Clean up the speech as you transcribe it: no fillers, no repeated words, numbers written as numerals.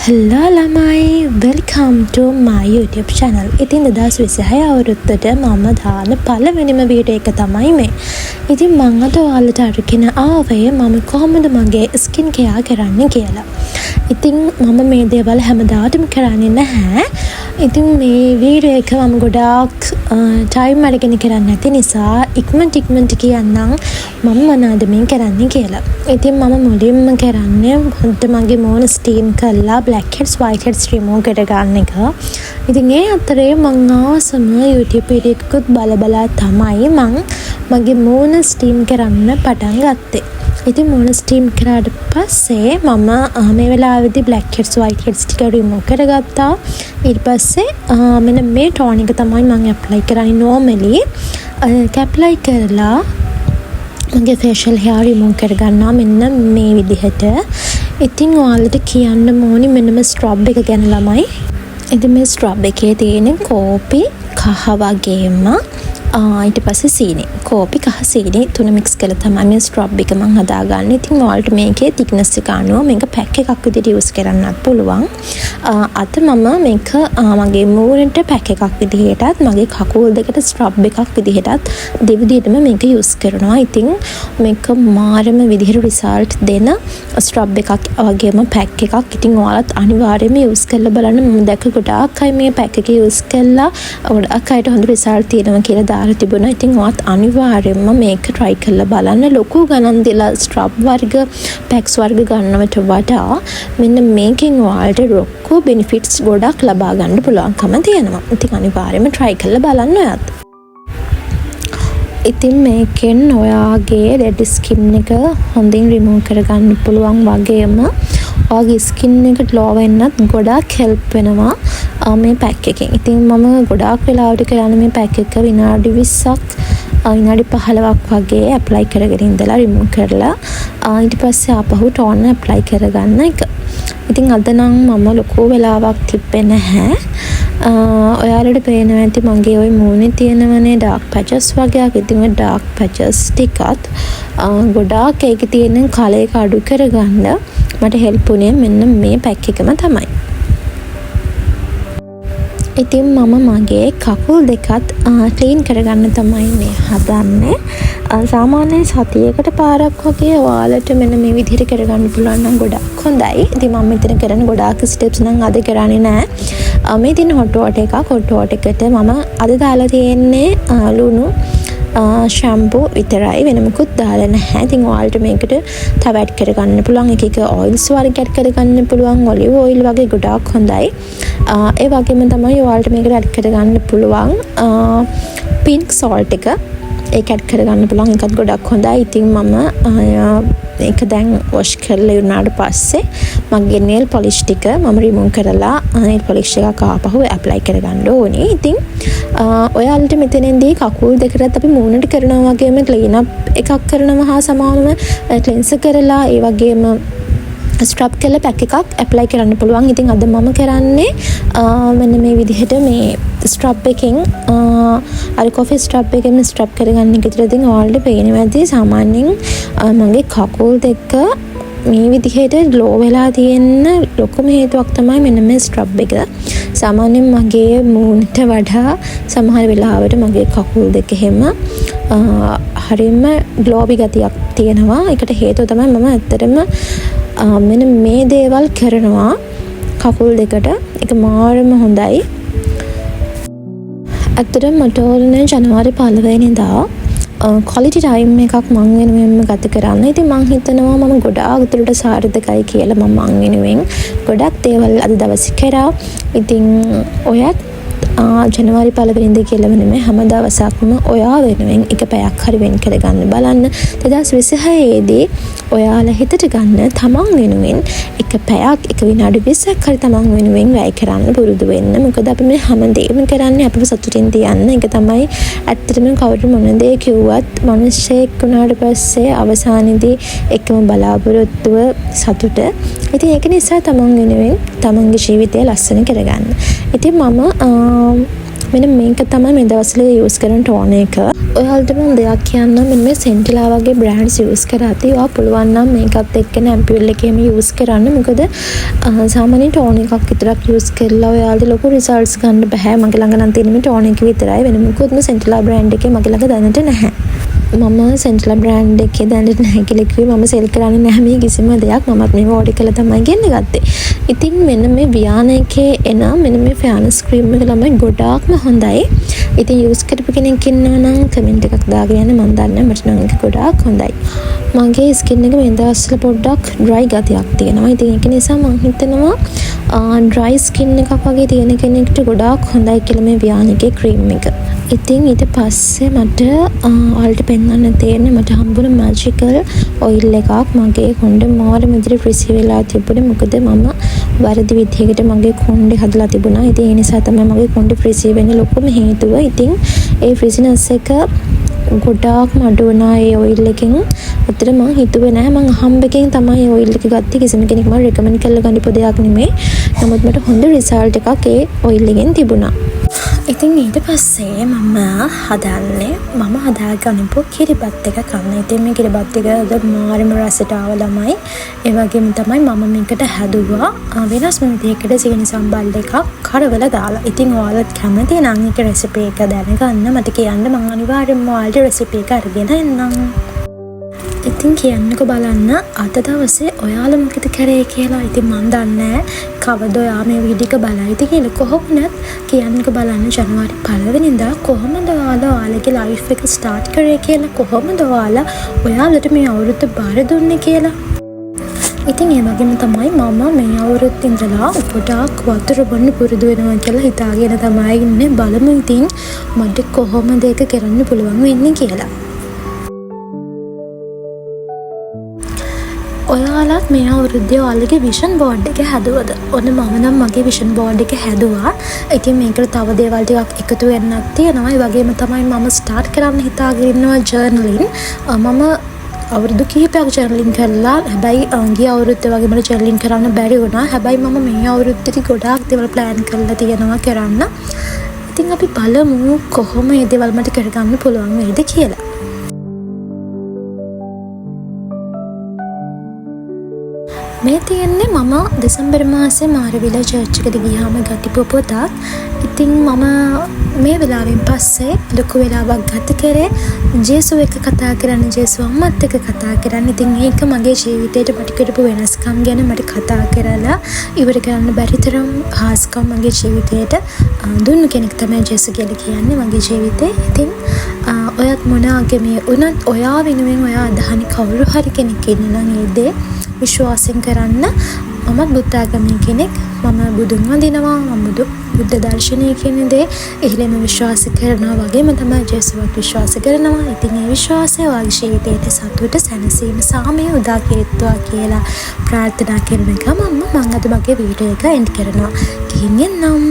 Hello ළමයි, welcome to my YouTube channel. ඉතින් 2026 අවුරුද්දට මම දාන පළවෙනිම වීඩියෝ එක තමයි මේ. ඉතින් මම අද ඔයාලට අරගෙන ආවේ මම කොහොමද මගේ ස්කින් කෙයා කරන්නේ කියලා. ඉතින් මම මේ දේවල් හැමදාටම කරන්නේ නැහැ. ඉතින් මේ වීඩියෝ එක මම ගොඩාක් ටයිම් අරගෙන කරන්නේ නැති නිසා ඉක්මනට කියන්නම් මම මොනවද මේ කරන්නේ කියලා. ඉතින් මම මුලින්ම කරන්නේ හොඳට මගේ මූණ ස්ටීම් කරලා black heads white heads remove කරගන්න එක. ඉතින් ඒ අතරේ මං ආසම YouTube වීඩියෝ එකකුත් බල තමයි මගේ මූණ ස්ටීම් කරන්න පටන් ගත්තේ. ඉතින් මූණ ස්ටීම් කරාට පස්සේ මම මේ වෙලාවේදී black heads white heads ටික remove කරගත්තා. ඊට පස්සේ මෙන්න මේ ටෝන් එක තමයි මම apply කරන්නේ normally. ඒක apply කරලා මගේ facial hair remove කරගන්නවා මෙන්න මේ විදිහට. ඉතින් ඔයාලට කියන්න ඕනි මෙන්න මේ ස්ක්‍රබ් එක ගැන ළමයි. ඉතින් මේ ස්ක්‍රබ් එකේ තියෙන කෝපි කහ වගේම ඊට පස්සේ සීනි. කෝපි කහ සීනි තුන මික්ස් කරලා තමයි මේ ස්ක්‍රබ් එක මම හදාගන්නේ. ඉතින් ඔයාලට මේකේ thickness එක අනුව මේක පැක් එකක් විදිහට යූස් කරන්නත් පුළුවන්. අද මම මේක මගේ මූණට පැක් එකක් විදිහටත් මගේ කකුල් දෙකට ස්ක්‍රබ් එකක් විදිහටත් දෙවිදිහටම මේක යූස් කරනවා. ඉතින් මේක මාරම විදිහට රිසල්ට් දෙන ස්ක්‍රබ් එකක් වගේම පැක් එකක්. ඉතින් ඔයාලත් අනිවාර්යයෙන්ම යූස් කරලා බලන්න. මම දැක්ක ගොඩාක් අය මේ පැක් එක යූස් කළා ගොඩාක් අයට හොඳ රිසල්ට් තියෙනවා කියලා දාලා තිබුණා. ඉතින් ඔයාත් අනිවාර්යයෙන්ම මේක try කරලා බලන්න. ලොකු ගණන් දීලා ස්ක්‍රබ් වර්ග පැක්ස් වර්ග ගන්නවට වඩා මෙන්න මේකෙන් ඔයාලට ලොකු benefits ගොඩක් ලබා ගන්න පුළුවන්කම තියෙනවා. ඉතින් අනිවාර්යයෙන්ම try කරලා බලන්න ඔයාත්. ඉතින් මේකෙන් ඔයාගේ red skin එක හොඳින් remove කරගන්න පුළුවන් වගේම ඔයාගේ skin එක glow වෙන්නත් ගොඩාක් help වෙනවා මේ පැක් එකෙන්. ඉතින් මම ගොඩාක් වෙලාවට කරන්නේ මේ පැක් එක විනාඩි 20ක් විනාඩි 15ක් වගේ apply කරගෙන ඉඳලා remove කරලා ඊට පස්සේ ආපහු toner apply කරගන්න එක. ඉතින් අද නම් මම ලොකු වෙලාවක් තිබ්බේ නැහැ. ඔයාලට පේනවා ඇති මගේ ওই මූණේ තියෙනවනේ dark patches වගේක්. ඉතින් ඔය dark patches ටිකත් ගොඩාක් ඒකේ තියෙන කලර් එක අඩු කරගන්න මට help උනේ මෙන්න මේ පැක් එකම තමයි. ඉතින් මම මගේ කකුල් දෙකත් ක්ලීන් කරගන්න තමයි මේ හදන්නේ. සාමාන්‍යයෙන් සතියකට පාරක් වගේ ඔයාලට මෙන්න මේ විදිහට කරගන්න පුළුවන් නම් ගොඩක් හොඳයි. ඉතින් මම මෙතන කරන ගොඩාක් ස්ටෙප්ස් නම් අද කරන්නේ නැහැ. මේ තියෙන hot water එකක්. hot water එකට මම අද දාලා තියෙන්නේ ලුණු ෂැම්පූ විතරයි, වෙන මොකුත් දාලා නැහැ. ඉතින් ඔයාලට මේකට තව ඇඩ් කරගන්න පුළුවන්. එක ඔයිල්ස් වර්ග ඇඩ් කරගන්න පුළුවන්. ඔලිව් ඔයිල් වගේ ගොඩාක් හොඳයි. ඒ වගේම තමයි ඔයාලට මේකට ඇඩ් කරගන්න පුළුවන් pink salt එක. ඒක ඇඩ් කරගන්න පුළුවන්. ඒකත් ගොඩක් හොඳයි. ඉතින් මම ඒක දැන් wash කරලා ඉවරනාට පස්සේ මගේ nail polish ටික මම remove කරලා nail polish එකක් ආපහු apply කරගන්න ඕනේ. ඉතින් ඔයාලට මෙතනින්දී කකුල් දෙකටත් අපි මූණට කරනවා වගේම clean up එකක් කරනවා හා සමානව cleanse කරලා ඒ වගේම ස්ක්‍රබ් කරලා පැක් එකක් ඇප්ලයි කරන්න පුළුවන්. ඉතින් අද මම කරන්නේ මෙන්න මේ විදිහට මේ ස්ක්‍රබ් එකෙන් අර කොෆි ස්ක්‍රබ් එකෙන් ස්ක්‍රබ් කරගන්න එක. ඉතින් ඔයාලට පේනවා ඇති සාමාන්‍යයෙන් මගේ කකුල් දෙක මේ විදිහට ග්ලෝ වෙලා තියෙන ලොකුම හේතුවක් තමයි මෙන්න මේ ස්ක්‍රබ් එක. සාමාන්‍යයෙන් මගේ මූණට වඩා සමහර වෙලාවට මගේ කකුල් දෙක හැම හරියම ග්ලෝවි ගතියක් තියෙනවා. ඒකට හේතුව තමයි මම ඇත්තටම මෙන්න මේ දේවල් කරනවා කකුල් දෙකට. ඒක මාරම හොඳයි. ඇත්තටම මට ඕනේ ජනවාරි 1 වෙනිදා quality time එකක් මං වෙනුවෙන්ම ගත කරන්න. ඉතින් මං හිතනවා මම ගොඩාක් දුරට සාර්ථකයි කියලා මං වෙනුවෙන් ගොඩක් දේවල් අද දවසේ කරා. ඉතින් ඔයත් ජනවාරි 1 වෙනිදා කියලා වෙනම හැම දවසක්ම ඔයා වෙනුවෙන් එක පැයක් හරි වෙන් කරගන්න බලන්න. 2026 දී ඔයාලා හිතට ගන්න තමන් වෙනුවෙන් එක පැයක් එක විනාඩි 20ක් හරි තමන් වෙනුවෙන් වැය කරන්න පුරුදු වෙන්න. මොකද අපි මේ හැමදේම කරන්නේ අපිව සතුටින් තියන්න. ඒක තමයි ඇත්තටම කවුරු මොන දේ කිව්වත් මිනිස්සෙක් වුණාට පස්සේ අවසානයේදී එකම බලාපොරොත්තුව සතුට. ඉතින් ඒක නිසා තමන් වෙනුවෙන් තමන්ගේ ජීවිතය ලස්සන කරගන්න. ඉතින් මම මෙන්න මේක තමයි මේ දවස්වල යූස් කරන ටෝන් එක. ඔයාලට මම දෙයක් කියන්නම් මෙන්න මේ සෙන්ටිලා වගේ බ්‍රෑන්ඩ්ස් යූස් කරාදී ඔයා පුළුවන් නම් මේකත් එක්ක ඇම්පියුල් එකේම යූස් කරන්න. මොකද සාමාන්‍ය ටෝන් එකක් විතරක් යූස් කරලා ඔයාලට ලොකු රිසල්ට්ස් ගන්න බෑ. මගේ ළඟ නම් තියෙන මේ ටෝන් එක විතරයි. වෙන මොකුත්ම සෙන්ටිලා බ්‍රෑන්ඩ් එකේ මගේ ළඟ දැනට නැහැ. මම සෙන්ටිලා බ්‍රෑන්ඩ් එකේ දැනට නැහැ කියලා කිව්වේ මම සෙල් කරන්නේ නැහැ මේ කිසිම දෙයක්. මමත් මේව ඕඩර් කරලා තමයි ගෙන්න ගත්තේ. ඉතින් මෙන්න මේ වියාන එකේ එන මෙන්න මේ ෆෙයර්නෙස් ක්‍රීම් එක ළමයි ගොඩාක්ම හොඳයි. ඉතින් යූස් කරපු කෙනෙක් ඉන්නවා නම් කමෙන්ට් එකක් දාගෙන යන්න. මම දන්නේ මට නම් ඒක ගොඩාක් හොඳයි. මගේ ස්කින් එක මේ දවස්වල පොඩ්ඩක් ඩ්‍රයි ගතියක් තියෙනවා. ඉතින් ඒක නිසා මම හිතනවා ඩ්‍රයි ස්කින් එකක් වගේ තියෙන කෙනෙක්ට ගොඩාක් හොඳයි කියලා මේ වියාන එකේ ක්‍රීම් එක. ඉතින් ඊට පස්සේ මට ඔයාලට පෙන්වන්න තියෙන්නේ මට හම්බුන මැජිකල් ඔයිල් එකක් මගේ කොණ්ඩේ මාරම විදිහට රිසීව් වෙලා තිබුණේ. මොකද මම වැරදි විදිහකට මගේ කොණ්ඩේ හදලා තිබුණා. ඉතින් ඒ නිසා තමයි මගේ කොණ්ඩේ රිසීව් වෙන්න ලොකුම හේතුව. ඉතින් ඒ ෆ්‍රිසිනස් එක ගොඩාක්ම අඩු වුණා ඒ ඔයිල් එකෙන්. අතට මම හිතුවේ නෑ මම අහම්බෙකින් තමයි ඒ ඔයිල් එක ගත්තේ. කිසිම කෙනෙක් මම රෙකමන්ඩ් කරලා ගන්නපු දෙයක් නෙමෙයි. නමුත් මට හොඳ රිසල්ට් එකක් ඒ ඔයිල් එකෙන් තිබුණා. ඉතින් ඊට පස්සේ මම හදාගන්නපු කිරිබත් එක කන්න. ඉතින් මේ කිරිබත් එක මාරම රසට ආව ළමයි. ඒ වගේම තමයි මම මේකට හැදුවා වෙනස්ම විදිහකට සීනි සම්බල් එකක් කරවලා දාලා. ඉතින් ඔයාලත් කැමති නම් ඒක රෙසිපි එක දැනගන්න මට කියන්න. මම අනිවාර්යෙන්ම ඔයාලට රෙසිපි එක අරගෙන එන්නම්. ඉතින් කියන්නකෝ බලන්න අද දවසේ ඔයාලා මොකද කරේ කියලා. ඉතින් මන් දන්නේ කවද ඔයා මේ වීඩියෝ එක බලයිද කියලා. කොහොමද කියන්නකෝ බලන්න ජනවාරි 1 වෙනිදා කොහොමද ඔයාලගේ ලයිෆ් එක ස්ටාර්ට් කරේ කියලා. කොහොමද ඔයාලට මේ අවුරුද්ද බාර දුන්නේ කියලා. ඉතින් ඒ වගේම තමයි මම මේ අවුරුද්දේ ඉඳලා ගොඩාක් වතුර බොන්න පුරුදු වෙනවා කියලා හිතාගෙන තමයි ඉන්නේ. බලමු ඉතින් මට කොහොමද ඒක කරන්න පුළුවන් වෙන්නේ කියලා. ඔයාලත් මේ අවුරුද්දේ ඔයාලගේ විෂන් බෝඩ් එක හැදුවද? ඔන්න මම නම් මගේ විෂන් බෝඩ් එක හැදුවා. ඉතින් මේකට තව දේවල් ටිකක් එකතු වෙන්නක් තියෙනවා. ඒ වගේම තමයි මම ස්ටාර්ට් කරන්න හිතාගෙන ඉන්නවා ජර්නලින්. මම අවුරුදු කිහිපයක් ජර්නලින් කරලා හැබැයි ගිය අවුරුද්දේ වගේ මට ජර්නලින් කරන්න බැරි වුණා. හැබැයි මම මේ අවුරුද්දේදී ගොඩාක් දේවල් ප්ලෑන් කරලා තියෙනවා කරන්න. ඉතින් අපි බලමු කොහොම මේ දේවල් මට කරගන්න පුළුවන් වෙයිද කියලා. මේ තියෙන්නේ මම දෙසැම්බර් මාසේ මාරවිල චර්ච් එකට ගියාම ගතිපු පොතක්. ඉතින් මම මේ වෙලාවෙන් පස්සේ ලොකු වෙලාවක් ගත කරේ ජේසුස් එක්ක කතා කරන්න, ජේසුස් අම්මත් එක්ක කතා කරන්න. ඉතින් ඒක මගේ ජීවිතේට මට කරපු වෙනස්කම් ගැන මට කතා කරලා ඉවර කරන්න බැරි තරම් හාස්කම් මගේ ජීවිතේට දුන්න කෙනෙක් තමයි ජේසුස් කියලා කියන්නේ මගේ ජීවිතේ. ඉතින් ඔයත් මොන ආගමේ වුණත් ඔයා වෙනුවෙන් ඔයා අදහන කවුරු හරි කෙනෙක් ඉන්නවා නම් ඒ දේ විශ්වාසයෙන් කරන්න. මමත් බුද්ධ ආගමේ කෙනෙක්. මම බුදුන් වඳිනවා. මම බුද්ධ දර්ශනය කියන දේ ඉහළම විශ්වාස කරනවා වගේම තමයි ජේසුස්වත් විශ්වාස කරනවා. ඉතින් මේ විශ්වාසය ඔයාගේ ජීවිතයට සතුට, සැනසීම, සාමය උදා කෙරෙත්වා කියලා ප්‍රාර්ථනා කරන ගමන්ම මම අද මගේ වීඩියෝ එක එන්ඩ් කරනවා. ගිහින් එන්නම්.